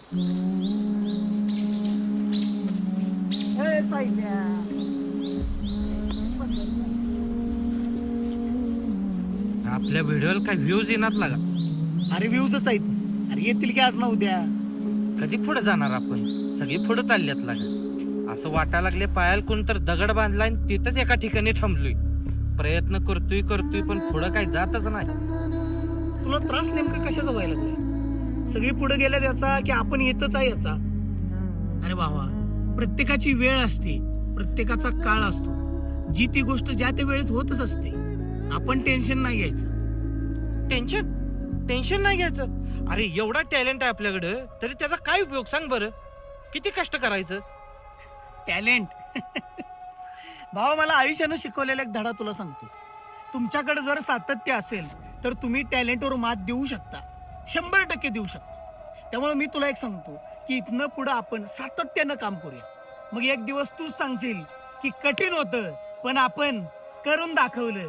आपल्या व्हिडिओला काय व्ह्यूज येणार लागा? अरे व्ह्यूजच आहेत. अरे येतील की आज ना उद्या. कधी पुढे जाणार आपण? सगळी पुढे चालल्यात लागा. असं वाटायला लागले पायाला कोण तर दगड बांधलाय आणि तिथंच एका ठिकाणी थांबलोय. प्रयत्न करतोय पण पुढं काही जातच नाही. तुला त्रास नेमका कशाचा व्हायला लागलाय? सगळी पुढे गेल्या याचा की आपण येतच आहे याचा? अरे भावा, प्रत्येकाची वेळ असते, प्रत्येकाचा काळ असतो. जी ती गोष्ट ज्या त्या वेळेत होतच असते. आपण टेन्शन नाही घ्यायचं. टेन्शन नाही घ्यायचं. अरे एवढा टॅलेंट आहे आपल्याकडे, तरी त्याचा काय उपयोग सांग बरं? किती कष्ट करायचं? टॅलेंट भावा, मला आयुष्यानं शिकवलेला एक धडा तुला सांगतो. तुमच्याकडे जर सातत्य असेल तर तुम्ही टॅलेंटवर मात देऊ शकता, 100% देऊ शकता. त्यामुळे मी तुला एक सांगतो की इथनं पुढं आपण सातत्यानं काम करूया. मग एक दिवस तूच सांगशील की कठीण होतं पण आपण करून दाखवलं.